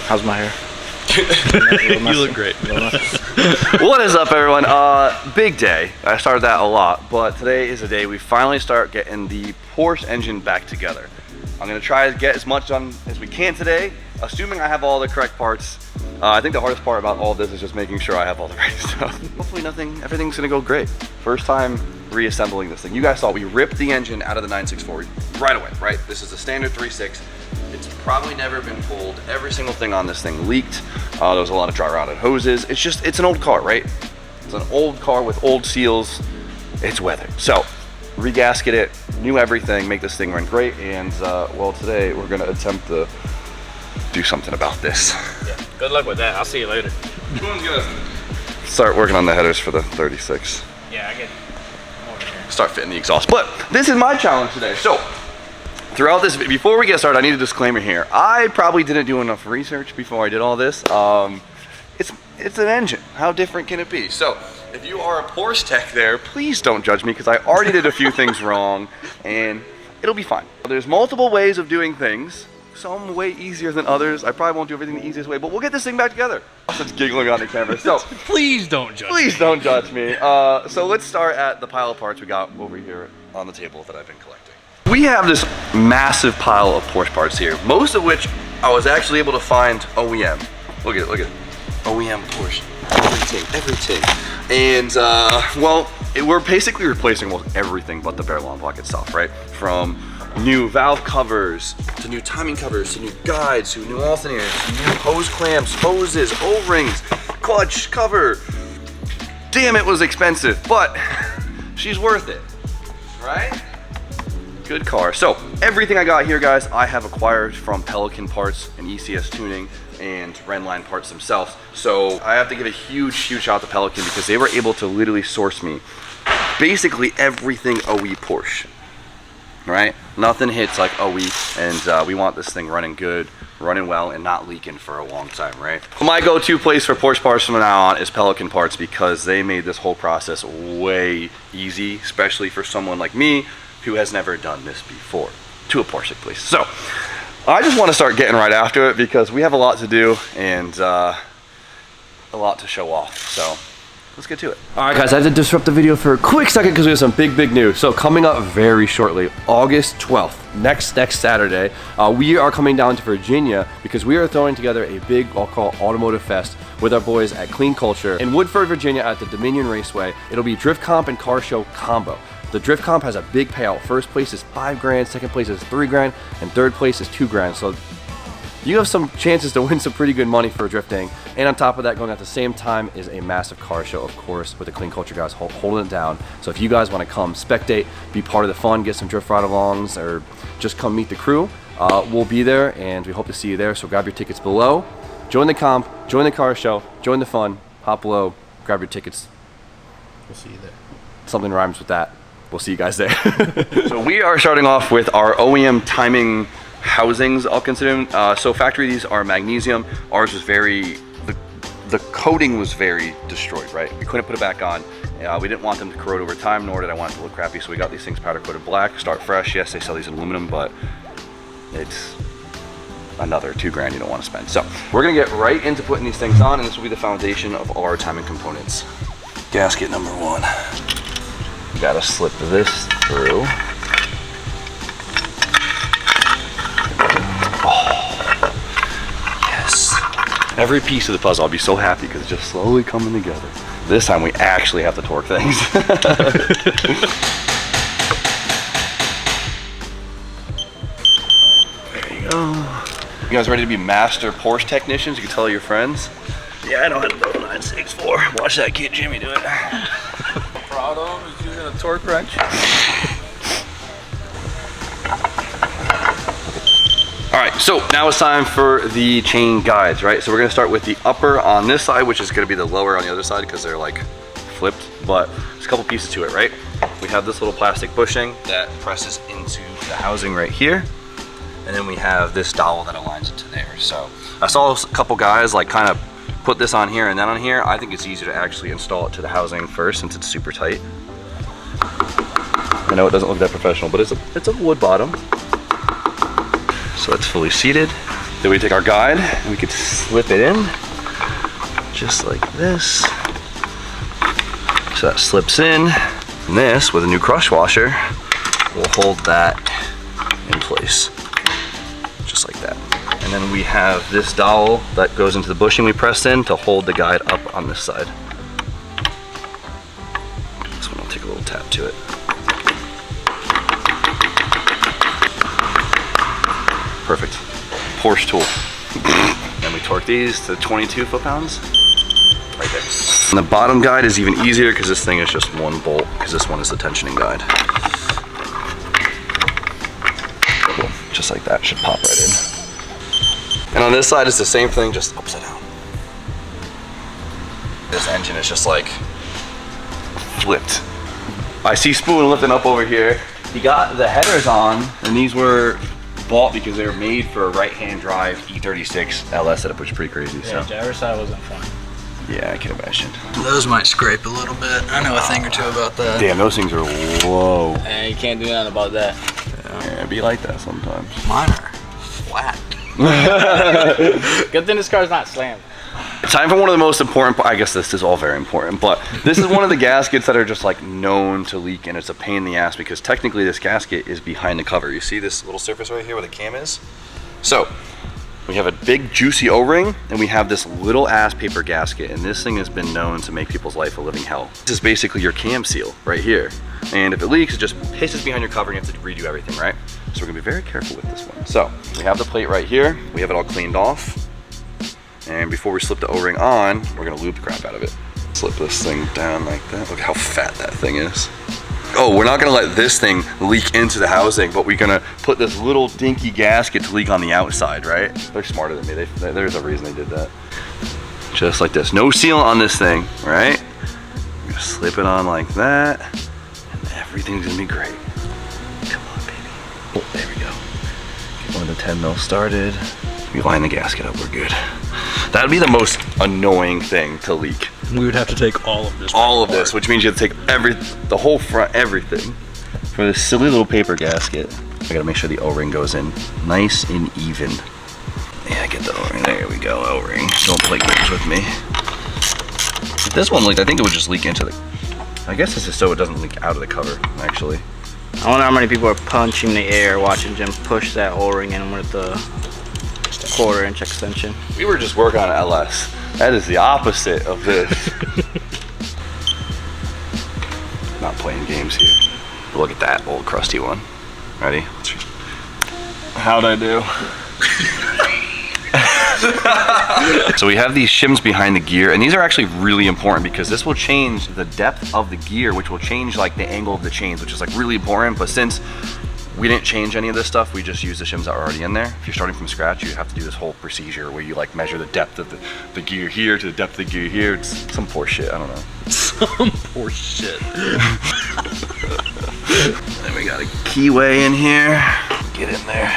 How's my hair? You look great. What is up, everyone? Big day. I started that a lot, but today is the day we finally start getting the Porsche engine back together. I'm gonna try to get as much done as we can today, assuming I have all the correct parts. I think the hardest part about all of this is just making sure I have all the right stuff. Hopefully everything's gonna go great. First time reassembling this thing. You guys saw we ripped the engine out of the 964 right away, right? This is a standard 3.6. It's probably never been pulled. Every single thing on this thing leaked. There was a lot of dry rotted hoses. It's an old car, right? It's an old car with old seals. It's weathered. So, regasket it, new everything, make this thing run great. And well, today we're gonna attempt to do something about this. Yeah. Good luck with that. I'll see you later. Who's gonna start working on the headers for the 36? Yeah, I get over here. Start fitting the exhaust. But this is my challenge today. So, throughout this, before we get started, I need a disclaimer here. I probably didn't do enough research before I did all this. It's an engine. How different can it be? So, if you are a Porsche tech there, please don't judge me because I already did a few things wrong, and it'll be fine. There's multiple ways of doing things. Some way easier than others. I probably won't do everything the easiest way, but we'll get this thing back together. Austin's giggling on the camera. So Please don't judge please don't judge me. So let's start at the pile of parts we got over here on the table that I've been collecting. We have this massive pile of Porsche parts here, most of which I was actually able to find OEM. Look at it. OEM Porsche. Everything. And, well, we're basically replacing almost everything but the bare long block itself, right? From new valve covers, to new timing covers, to new guides, to new alternators, to new hose clamps, hoses, O-rings, clutch, cover. Damn, it was expensive, but she's worth it, right? Good car. So everything I got here, guys, I have acquired from Pelican Parts and ECS Tuning and Renline Parts themselves. So I have to give a huge shout out to Pelican because they were able to literally source me basically everything OE Porsche, right? Nothing hits like OE, and we want this thing running good, running well, and not leaking for a long time, right? My go-to place for Porsche parts from now on is Pelican Parts because they made this whole process way easy, especially for someone like me who has never done this before, to a Porsche place. So I just want to start getting right after it because we have a lot to do and a lot to show off. So let's get to it. All right, guys, I had to disrupt the video for a quick second because we have some big news. So coming up very shortly, August 12th, next Saturday, we are coming down to Virginia because we are throwing together a big, I'll call Automotive Fest with our boys at Clean Culture in Woodford, Virginia at the Dominion Raceway. It'll be Drift Comp and Car Show combo. The Drift Comp has a big payout. First place is $5 grand, second place is $3 grand, and third place is $2 grand. So you have some chances to win some pretty good money for drifting. And on top of that, going at the same time is a massive car show, of course, with the Clean Culture guys holding it down. So if you guys want to come spectate, be part of the fun, get some drift ride-alongs, or just come meet the crew, we'll be there, and we hope to see you there. So grab your tickets below. Join the comp, join the car show, join the fun, hop below, grab your tickets. We'll see you there. Something rhymes with that. We'll see you guys there. So we are starting off with our OEM timing housings, I'll consider them. So factory, these are magnesium. Ours was the coating was very destroyed, right? We couldn't put it back on. We didn't want them to corrode over time, nor did I want it to look crappy, so we got these things powder coated black, start fresh. Yes, they sell these in aluminum, but it's another $2 grand you don't want to spend. So we're gonna get right into putting these things on, and this will be the foundation of all our timing components. Gasket number 1. Gotta slip this through. Oh, yes. Every piece of the puzzle, I'll be so happy because it's just slowly coming together. This time we actually have to torque things. There you go. You guys ready to be master Porsche technicians? You can tell your friends. Yeah, I know how to build a 964. Watch that kid Jimmy do it. Proud of is using a torque wrench. All right, so now it's time for the chain guides, right? So we're gonna start with the upper on this side, which is gonna be the lower on the other side because they're like flipped, but there's a couple pieces to it, right? We have this little plastic bushing that presses into the housing right here. And then we have this dowel that aligns it to there. So I saw a couple guys like kind of put this on here and then on here. I think it's easier to actually install it to the housing first since it's super tight. I know it doesn't look that professional, but it's a wood bottom. So it's fully seated. Then we take our guide and we could slip it in just like this. So that slips in. And this, with a new crush washer, will hold that in place. Just like that. And then we have this dowel that goes into the bushing we pressed in to hold the guide up on this side. This one will take a little tap to it. Perfect. Porsche tool. And we torque these to 22 foot-pounds. Right there. And the bottom guide is even easier because this thing is just one bolt, because this one is the tensioning guide. Cool. Just like that, should pop right in. And on this side, it's the same thing, just upside down. This engine is just like flipped. I see Spoon lifting up over here. He got the headers on, and these were bought because they were made for a right-hand drive E36 LS setup, which is pretty crazy. Yeah, so. driver's side wasn't fun. Yeah, I can imagine. Those might scrape a little bit. I know a thing or two about that. Damn, those things are low. And you can't do nothing about that. Yeah, it'd be like that sometimes. Mine are flat. Good thing this car's not slammed. Time for one of the most important, I guess this is all very important, but this is one of the gaskets that are just like known to leak, and it's a pain in the ass because technically this gasket is behind the cover. You see this little surface right here where the cam is? So, we have a big juicy O-ring, and we have this little ass paper gasket, and this thing has been known to make people's life a living hell. This is basically your cam seal right here. And if it leaks, it just pisses behind your cover and you have to redo everything, right? So we're gonna be very careful with this one. So, we have the plate right here. We have it all cleaned off. And before we slip the O-ring on, we're gonna lube the crap out of it. Slip this thing down like that. Look how fat that thing is. Oh, we're not gonna let this thing leak into the housing, but we're gonna put this little dinky gasket to leak on the outside, right? They're smarter than me. There's a reason they did that. Just like this. No sealant on this thing, right? We're gonna slip it on like that, and everything's gonna be great. Come on, baby. Oh, there we go. Get one of the 10 mil started. We line the gasket up, we're good. That'd be the most annoying thing to leak. We would have to take all of this. All of this, which means you have to take the whole front, everything. For this silly little paper gasket, I gotta make sure the O-ring goes in nice and even. Yeah, get the O-ring, there we go, O-ring. Don't play games with me. If this one leaked, I think it would just leak into the, I guess this is so it doesn't leak out of the cover, actually. I wonder how many people are punching the air watching Jim push that O-ring in with the 1/4-inch extension. We were just working on an LS. That is the opposite of this. Not playing games here. Look at that old crusty one. Ready? How'd I do? So we have these shims behind the gear, and these are actually really important because this will change the depth of the gear, which will change like the angle of the chains, which is like really important. But since we didn't change any of this stuff, we just used the shims that are already in there. If you're starting from scratch, you have to do this whole procedure where you like measure the depth of the gear here to the depth of the gear here. It's some poor shit, I don't know. Some poor shit. Then we got a keyway in here. Get in there.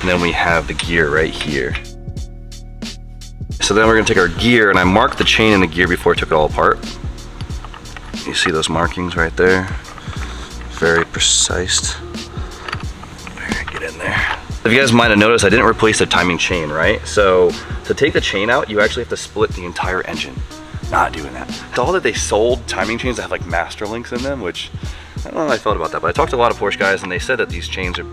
And then we have the gear right here. So then we're gonna take our gear, and I marked the chain in the gear before I took it all apart. You see those markings right there? Very precise. Get in there. If you guys might have noticed, I didn't replace the timing chain, right? So to take the chain out, you actually have to split the entire engine. Not doing that. It's all that they sold timing chains that have like master links in them, which I don't know how I felt about that, but I talked to a lot of Porsche guys and they said that these chains are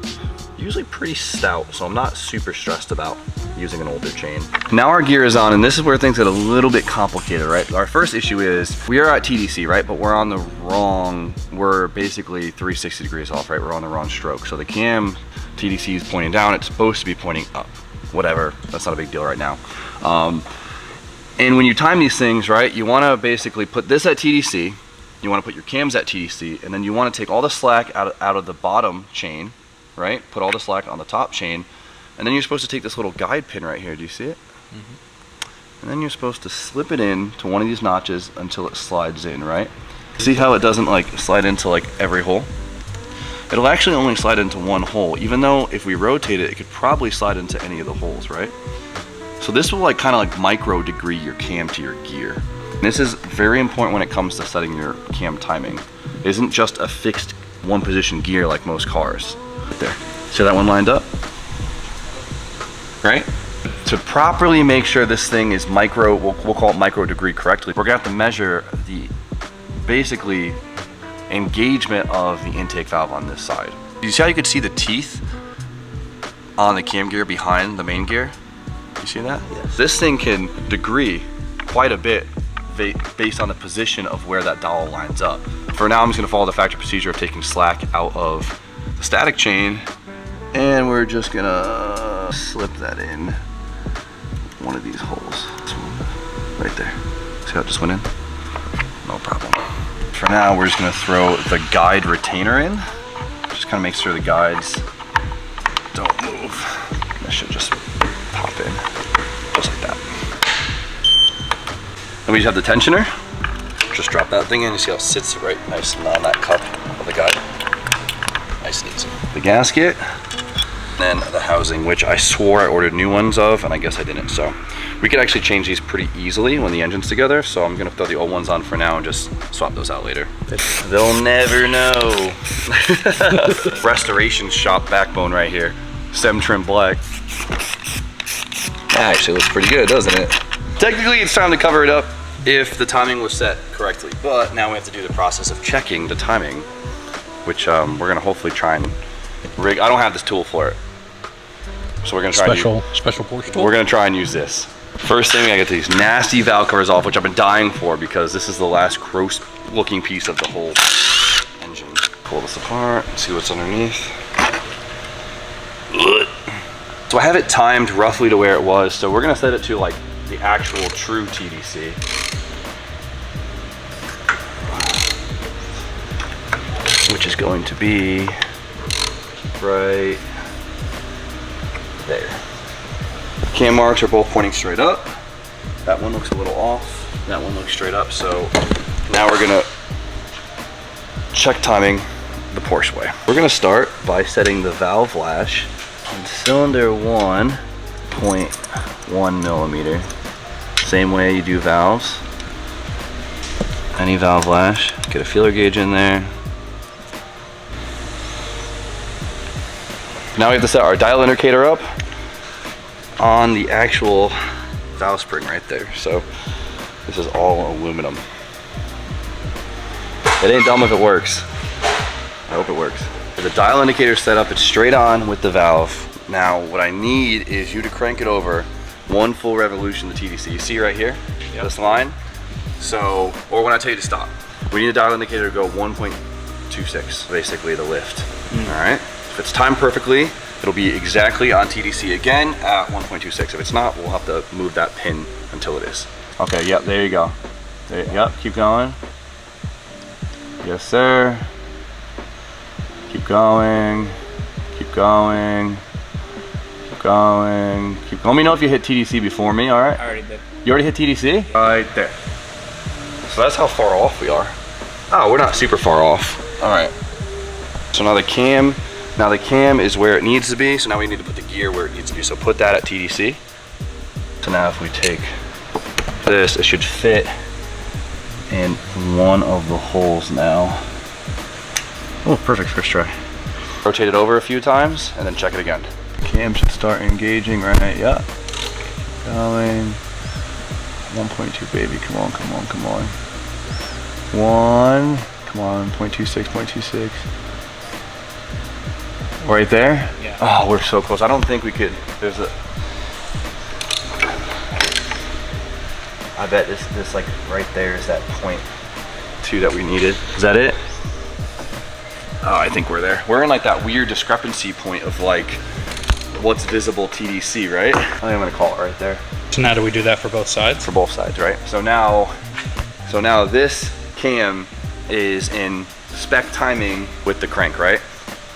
usually pretty stout, so I'm not super stressed about using an older chain. Now our gear is on, and this is where things get a little bit complicated, right? Our first issue is we are at TDC, right? But we're on the wrong, we're basically 360 degrees off, right? We're on the wrong stroke. So the cam TDC is pointing down, it's supposed to be pointing up. Whatever, that's not a big deal right now. And when you time these things, right, you wanna basically put this at TDC, you wanna put your cams at TDC, and then you wanna take all the slack out of the bottom chain, right? Put all the slack on the top chain, and then you're supposed to take this little guide pin right here. Do you see it? Mm-hmm. And then you're supposed to slip it in to one of these notches until it slides in, right? See how it doesn't like slide into like every hole? It'll actually only slide into one hole, even though if we rotate it, it could probably slide into any of the holes, right? So this will like kind of like micro degree your cam to your gear. And this is very important when it comes to setting your cam timing. It isn't just a fixed one position gear like most cars. Right there. See that one lined up? Right? To properly make sure this thing is micro, we'll call it micro degree correctly, we're gonna have to measure the basically engagement of the intake valve on this side. You see how you could see the teeth on the cam gear behind the main gear? You see that? Yes. This thing can degree quite a bit based on the position of where that dowel lines up. For now, I'm just gonna follow the factory procedure of taking slack out of the static chain, and we're just gonna slip that in one of these holes. This one, right there. See how it just went in? No problem. For now, we're just gonna throw the guide retainer in. Just kind of make sure the guides don't move. That should just pop in, just like that. And we just have the tensioner. Just drop that thing in. You see how it sits right nice and on that cup of the guide. Nice and easy. The gasket, and then the housing, which I swore I ordered new ones of, and I guess I didn't. So we could actually change these pretty easily when the engine's together. So I'm gonna throw the old ones on for now and just swap those out later. They'll never know. Restoration shop backbone right here. Stem trim black. That actually looks pretty good, doesn't it? Technically, it's time to cover it up if the timing was set correctly. But now we have to do the process of checking the timing, which we're gonna hopefully try and rig. I don't have this tool for it, so we're gonna try Special Porsche tool? We're gonna try and use this. First thing, we gotta get these nasty valve covers off, which I've been dying for because this is the last gross looking piece of the whole engine. Pull this apart, see what's underneath. So I have it timed roughly to where it was, so we're gonna set it to like the actual true TDC. Which is going to be right there. Cam marks are both pointing straight up. That one looks a little off. That one looks straight up. So now we're gonna check timing the Porsche way. We're gonna start by setting the valve lash on cylinder 1.1 millimeter. Same way you do valves. Any valve lash, get a feeler gauge in there. Now we have to set our dial indicator up on the actual valve spring right there. So this is all aluminum. It ain't dumb if it works. I hope it works. The dial indicator set up, it's straight on with the valve. Now what I need is you to crank it over one full revolution the TDC. You see right here, this line? So, or when I tell you to stop, we need the dial indicator to go 1.26, basically the lift. All right? If it's timed perfectly, it'll be exactly on TDC again at 1.26. If it's not, we'll have to move that pin until it is. Okay, yep, there you go. Yep, keep going. Yes, sir. Keep going. Keep going. Keep going. Keep. Let me know if you hit TDC before me, all right? I already did. You already hit TDC? Right there. So that's how far off we are. Oh, we're not super far off. All right. So now the cam is where it needs to be. So now we need to put the gear where it needs to be. So put that at TDC. So now if we take this, it should fit in one of the holes now. Oh, perfect, first try. Rotate it over a few times and then check it again. Cam should start engaging, right? Yeah. Going. 1.2, baby, come on, come on, come on. 1, come on, 0.26, 0.26. Right there? Yeah. Oh, we're so close. I don't think we could, there's a, I bet this like right there is that 0.2 that we needed. Is that it? Oh, I think we're there. We're in like that weird discrepancy point of like what's visible TDC, right? I think I'm gonna call it right there. So now do we do that for both sides? For both sides, right? So now this cam is in spec timing with the crank, right?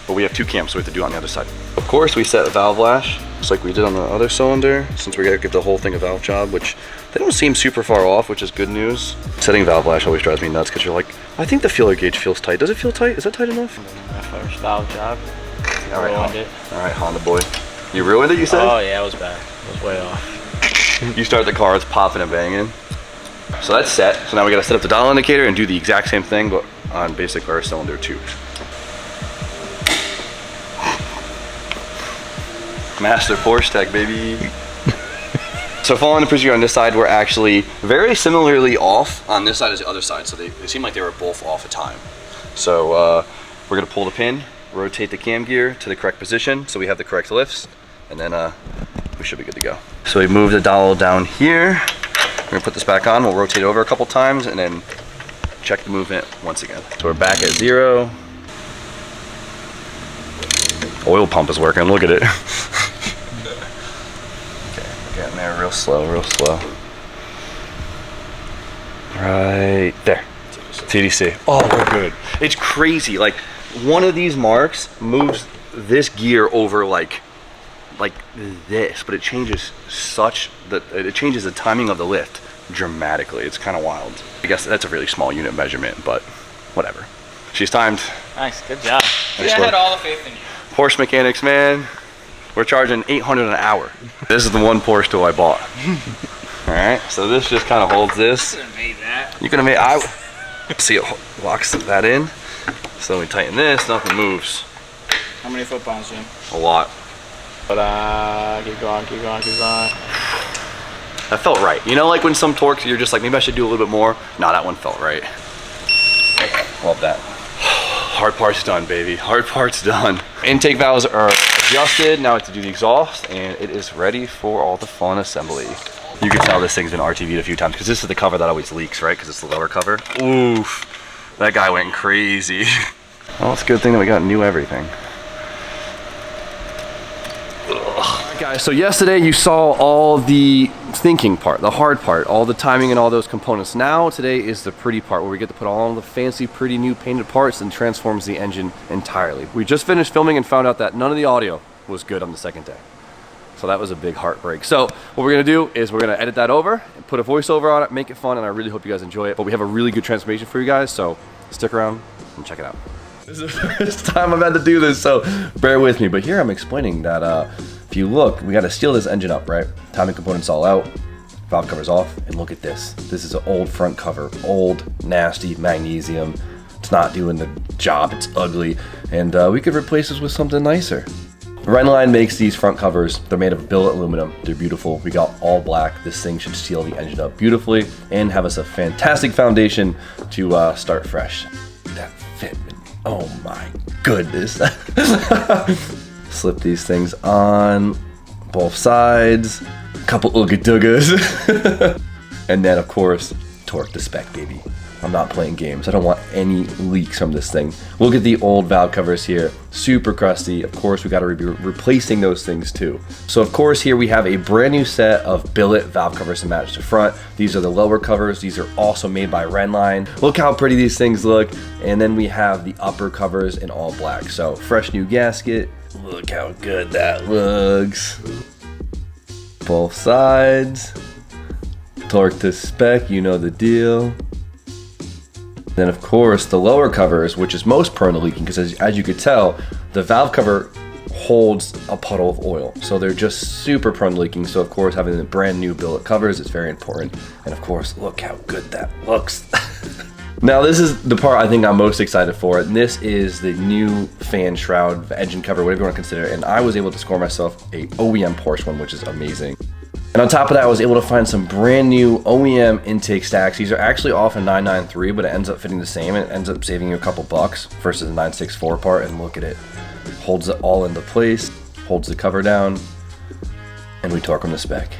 But we have two cams, so we have to do it on the other side. Of course, we set a valve lash, just like we did on the other cylinder, since we gotta give the whole thing a valve job, which they don't seem super far off, which is good news. Setting valve lash always drives me nuts, because you're like, I think the feeler gauge feels tight. Does it feel tight? Is that tight enough? My first valve job. All right, ruined it. All right, Honda boy. You ruined it, you said? Oh yeah, it was bad. It was way off. You start the car, it's popping and banging. So that's set. So now we gotta set up the dial indicator and do the exact same thing, but on basic our cylinder 2. Master Porsche tech, baby. So following the procedure on this side, we're actually very similarly off on this side as the other side. So they seem like they were both off a time. So we're gonna pull the pin, rotate the cam gear to the correct position so we have the correct lifts, and then we should be good to go. So we move the dowel down here. We're gonna put this back on. We'll rotate over a couple times and then check the movement once again. So we're back at 0. Oil pump is working, look at it. Getting there real slow, real slow. Right there. TDC. Oh, we're good. It's crazy. Like, one of these marks moves this gear over like this, but it changes it changes the timing of the lift dramatically. It's kind of wild. I guess that's a really small unit measurement, but whatever. She's timed. Nice, good job. I had all the faith in you. Porsche mechanics, man. We're charging $800 an hour. This is the one Porsche tool I bought. All right, so this just kind of holds this. You could have made that. You could have made, see it locks that in. So we tighten this, nothing moves. How many foot-pounds, Jim? A lot. But keep going, keep going, keep going. That felt right. You know, like when some torques, you're just like, maybe I should do a little bit more. Nah, that one felt right. Love that. Hard part's done, baby. Hard part's done. Intake valves are adjusted. Now I have to do the exhaust, and it is ready for all the fun assembly. You can tell this thing's been RTV'd a few times because this is the cover that always leaks, right? Because it's the lower cover. Oof, that guy went crazy. Well, it's a good thing that we got new everything. Alright guys, so yesterday you saw all the thinking part, the hard part, all the timing and all those components. Now today is the pretty part where we get to put all the fancy, pretty new painted parts and transforms the engine entirely. We just finished filming and found out that none of the audio was good on the second day. So that was a big heartbreak. So what we're gonna do is we're gonna edit that over and put a voiceover on it, make it fun, and I really hope you guys enjoy it. But we have a really good transformation for you guys, so stick around and check it out. This is the first time I've had to do this, so bear with me. But here I'm explaining that if you look, we got to steel this engine up, right? Timing components all out, valve covers off, and look at this. This is an old front cover, old, nasty magnesium. It's not doing the job, it's ugly, and we could replace this with something nicer. Redline makes these front covers. They're made of billet aluminum. They're beautiful. We got all black. This thing should seal the engine up beautifully and have us a fantastic foundation to start fresh. That fit. Oh my goodness. Slip these things on both sides, a couple ooga doogas, and then of course, torque the spec, baby. I'm not playing games. I don't want any leaks from this thing. Look at the old valve covers here, super crusty. Of course, we gotta be replacing those things too. So of course, here we have a brand new set of billet valve covers to match the front. These are the lower covers. These are also made by Redline. Look how pretty these things look. And then we have the upper covers in all black. So fresh new gasket. Look how good that looks. Both sides. Torque to spec, you know the deal. Then of course the lower covers, which is most prone to leaking, because as you could tell, the valve cover holds a puddle of oil. So they're just super prone to leaking. So of course, having the brand new billet covers is very important. And of course, look how good that looks. Now this is the part I think I'm most excited for. And this is the new fan shroud, engine cover, whatever you want to consider it. And I was able to score myself a OEM Porsche one, which is amazing. And on top of that, I was able to find some brand new OEM intake stacks. These are actually off a 993, but it ends up fitting the same. It ends up saving you a couple bucks versus the 964 part. And look at it. Holds it all into place, holds the cover down, and we torque on the spec.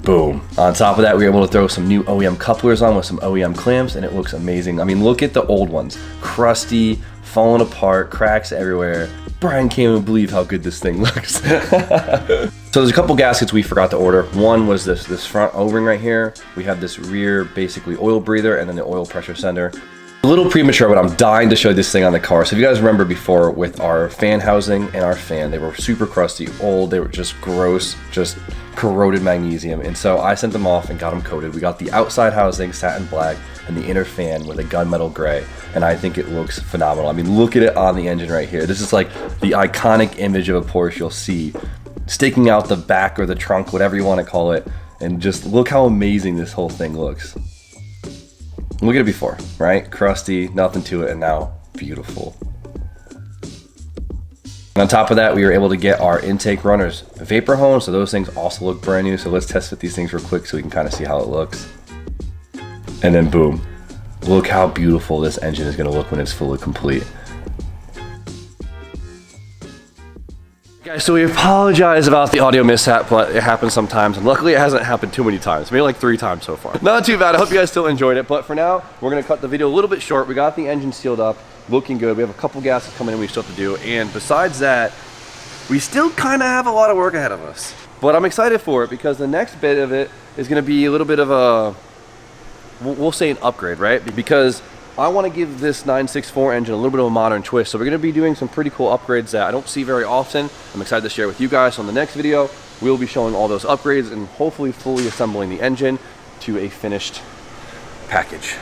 Boom. On top of that, we were able to throw some new OEM couplers on with some OEM clamps, and it looks amazing. I mean, look at the old ones. Crusty, falling apart, cracks everywhere. Brian can't even believe how good this thing looks. So there's a couple gaskets we forgot to order. One was this front O-ring right here. We have this rear, basically oil breather, and then the oil pressure sender. A little premature, but I'm dying to show this thing on the car. So if you guys remember before with our fan housing and our fan, they were super crusty, old, they were just gross, just corroded magnesium. And so I sent them off and got them coated. We got the outside housing satin black and the inner fan with a gunmetal gray. And I think it looks phenomenal. I mean, look at it on the engine right here. This is like the iconic image of a Porsche you'll see sticking out the back or the trunk, whatever you want to call it. And just look how amazing this whole thing looks. Look at it before, right? Crusty, nothing to it, and now beautiful. And on top of that, we were able to get our intake runners vapor hone, so those things also look brand new. So let's test with these things real quick so we can kind of see how it looks. And then boom, look how beautiful this engine is gonna look when it's fully complete. Guys, so we apologize about the audio mishap, but it happens sometimes, and luckily it hasn't happened too many times. Maybe like 3 times so far. Not too bad. I hope you guys still enjoyed it, but for now, we're gonna cut the video a little bit short. We got the engine sealed up, looking good. We have a couple gaskets coming in we still have to do, and besides that, we still kind of have a lot of work ahead of us. But I'm excited for it because the next bit of it is gonna be a little bit of a, we'll say an upgrade, right? Because I want to give this 964 engine a little bit of a modern twist. So we're going to be doing some pretty cool upgrades that I don't see very often. I'm excited to share with you guys. So in the next video, we'll be showing all those upgrades and hopefully fully assembling the engine to a finished package.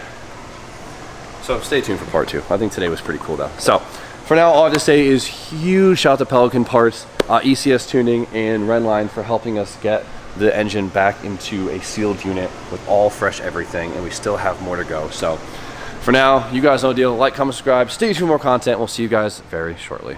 So stay tuned for part 2. I think today was pretty cool though. So for now, all I have to say is huge shout out to Pelican Parts, ECS Tuning, and Renline for helping us get the engine back into a sealed unit with all fresh everything, and we still have more to go. So for now, you guys know the deal. Like, comment, subscribe, stay tuned for more content. We'll see you guys very shortly.